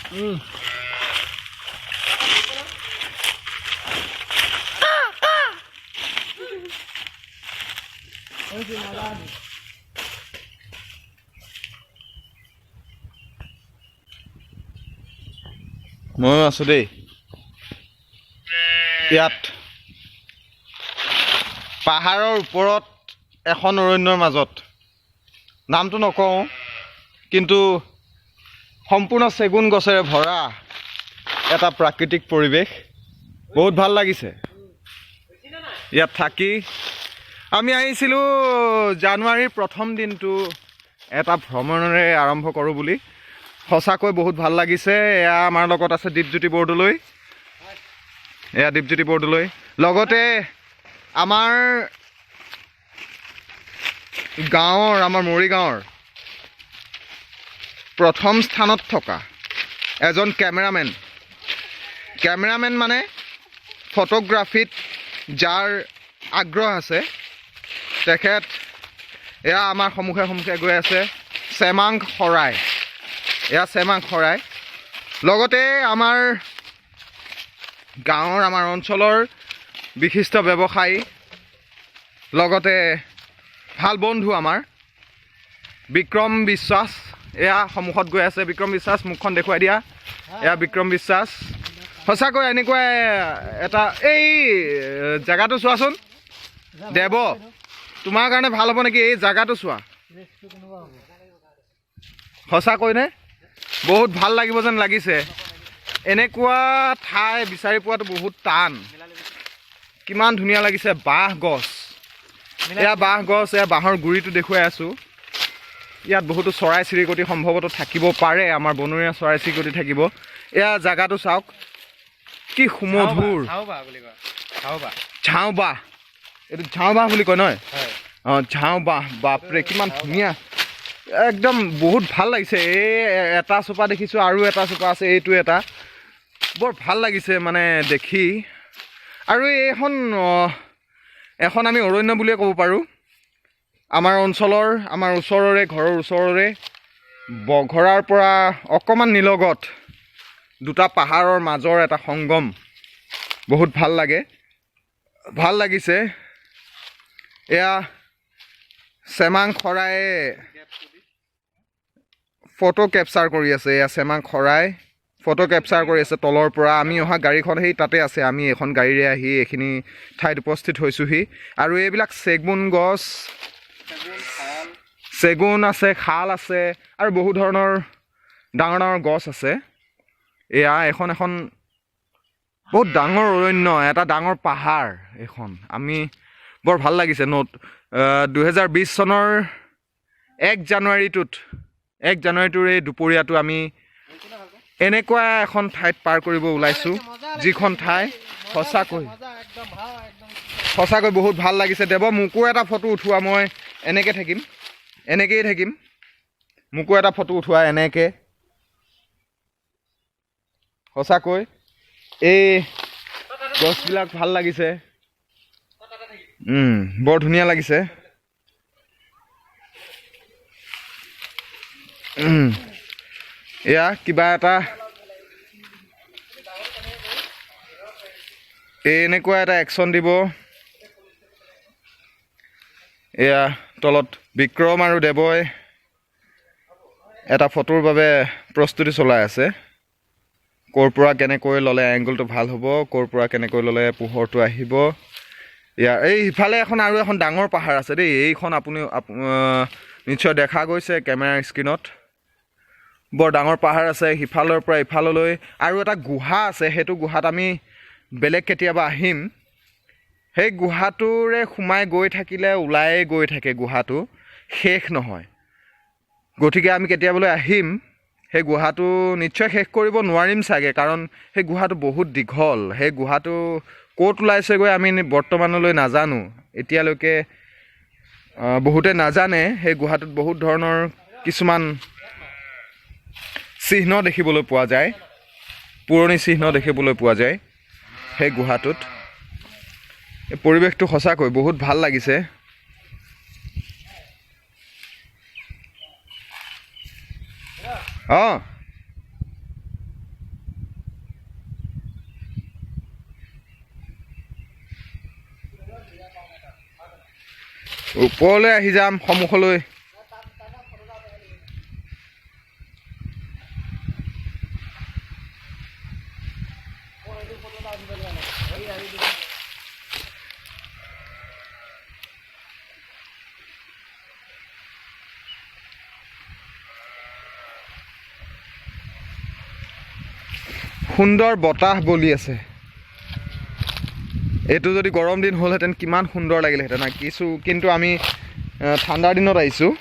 ময়ো আছো দেই ইয়াত পাহাৰৰ ওপৰত এখন অৰণ্যৰ মাজত নামটো নকওঁ কিন্তু সম্পূৰ্ণ চেগুন গছেৰে ভৰা এটা প্ৰাকৃতিক পৰিৱেশ বহুত ভাল লাগিছে ইয়াত থাকি আমি আহিছিলোঁ জানুৱাৰীৰ প্ৰথম দিনটো এটা ভ্ৰমণৰে আৰম্ভ কৰোঁ বুলি সঁচাকৈ বহুত ভাল লাগিছে এয়া আমাৰ লগত আছে দীপজ্যোতি বৰদলৈ এয়া দীপজ্যোতি বৰদলৈ লগতে আমাৰ গাঁৱৰ আমাৰ মৰিগাঁৱৰ প্ৰথম স্থানত থকা এজন কেমেৰামেন মানে ফটোগ্ৰাফিত যাৰ আগ্ৰহ আছে তেখেত এয়া আমাৰ সন্মুখে সন্মুখে গৈ আছে চেমাং খৰাই লগতে আমাৰ গাঁৱৰ আমাৰ অঞ্চলৰ বিশিষ্ট ব্যৱসায়ী লগতে ভাল বন্ধু আমাৰ বিক্ৰম বিশ্বাস এয়া সন্মুখত গৈ আছে বিক্ৰম বিশ্বাস মুখখন দেখুৱাই দিয়া এয়া বিক্ৰম বিশ্বাস সঁচাকৈ এনেকুৱা এটা এই জেগাটো চোৱাচোন দেৱ তোমাৰ কাৰণে ভাল হ'ব নেকি এই জেগাটো চোৱা সঁচাকৈনে বহুত ভাল লাগিব যেন লাগিছে এনেকুৱা ঠাই বিচাৰি পোৱাটো বহুত টান কিমান ধুনীয়া লাগিছে বাঁহ গছ এয়া বাঁহৰ গুৰিটো দেখুৱাই আছোঁ ইয়াত বহুতো চৰাই চিৰিকটি সম্ভৱতঃ থাকিব পাৰে আমাৰ বনৰীয়া চৰাই চিৰিকটি থাকিব এয়া জেগাটো চাওক কি সুমধুৰ ঝাওঁবাঁহ এইটো ঝাওঁবাঁহ বুলি কয় নহয় অঁ ঝাওঁবাঁহ বাপৰে কিমান ধুনীয়া একদম বহুত ভাল লাগিছে এই এটা চোপা দেখিছোঁ আৰু এটা চোপা আছে এইটো এটা বৰ ভাল লাগিছে মানে দেখি আৰু এখন আমি অৰণ্য বুলিয়ে ক'ব পাৰোঁ আমাৰ অঞ্চলৰ আমাৰ ওচৰৰে ঘৰৰ ওচৰৰে বঘৰাৰ পৰা অকণমান নিলগত দুটা পাহাৰৰ মাজৰ এটা সংগম বহুত ভাল লাগিছে এয়া চেমাং খৰাই ফটো কেপচাৰ কৰি আছে এয়া চেমাং খৰাই ফটো কেপচাৰ কৰি আছে তলৰ পৰা আমি অহা গাড়ীখন সেই তাতে আছে আমি এখন গাড়ীৰে আহি এইখিনি ঠাইত উপস্থিত হৈছোঁহি আৰু এইবিলাক চেগুন আছে শাল আছে আৰু বহু ধৰণৰ ডাঙৰ ডাঙৰ গছ আছে এয়া এখন বহুত ডাঙৰ অৰণ্য এটা ডাঙৰ পাহাৰ এখন আমি বৰ ভাল লাগিছে 2020 চনৰ 1 জানুৱাৰীটোৰ এই দুপৰীয়াটো আমি এনেকুৱা এখন ঠাইত পাৰ কৰিব ওলাইছোঁ যিখন ঠাই সঁচাকৈ বহুত ভাল লাগিছে দেৱ মোকো এটা ফটো উঠোৱা মই এনেকেই থাকিম মোকো এটা ফটো উঠোৱা এনেকৈ সঁচাকৈ এই গছবিলাক ভাল লাগিছে বৰ ধুনীয়া লাগিছে এয়া কিবা এটা এনেকুৱা এটা একশ্যন দিব এয়া তলত বিক্ৰম আৰু দেৱই এটা ফটোৰ বাবে প্ৰস্তুতি চলাই আছে ক'ৰ পৰা কেনেকৈ ল'লে এংগলটো ভাল হ'ব ক'ৰ পৰা কেনেকৈ ল'লে পোহৰটো আহিব ইয়াৰ এই সিফালে আৰু এখন ডাঙৰ পাহাৰ আছে দেই এইখন আপুনি নিশ্চয় দেখা গৈছে কেমেৰাৰ স্ক্ৰীণত বৰ ডাঙৰ পাহাৰ আছে সিফালৰ পৰা ইফাললৈ আৰু এটা গুহা আছে সেইটো গুহাত আমি বেলেগ কেতিয়াবা আহিম সেই গুহাটোৰে সোমাই গৈ থাকিলে ওলাই গৈ থাকে গুহাটো শেষ নহয় গতিকে আমি কেতিয়াবলৈ আহিম সেই গুহাটো নিশ্চয় শেষ কৰিব নোৱাৰিম চাগে কাৰণ সেই গুহাটো বহুত দীঘল সেই গুহাটো ক'ত ওলাইছেগৈ আমি বৰ্তমানলৈ নাজানো এতিয়ালৈকে বহুতে নাজানে সেই গুহাটোত বহুত ধৰণৰ কিছুমান চিহ্ন দেখিবলৈ পোৱা যায় পুৰণি চিহ্ন দেখিবলৈ পোৱা যায় সেই গুহাটোত এই পৰিৱেশটো সঁচাকৈ বহুত ভাল লাগিছে ওপৰলৈ আহি যাম সন্মুখলৈ। সুন্দৰ বতাহ বলি আছে। এইটো যদি গৰম দিন হ'লহেঁতেন কিমান সুন্দৰ লাগিলেহেঁতেন কিন্তু আমি ঠাণ্ডাৰ দিনত আহিছোঁ।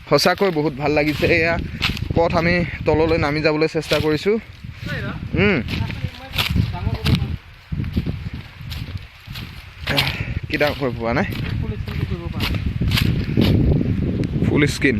সঁচাকৈ বহুত ভাল লাগিছে। এয়া পথ আমি তললৈ নামি যাবলৈ চেষ্টা কৰিছোঁ। কি ডাঙৰ হৈ পোৱা নাই ফুল স্ক্ৰীন।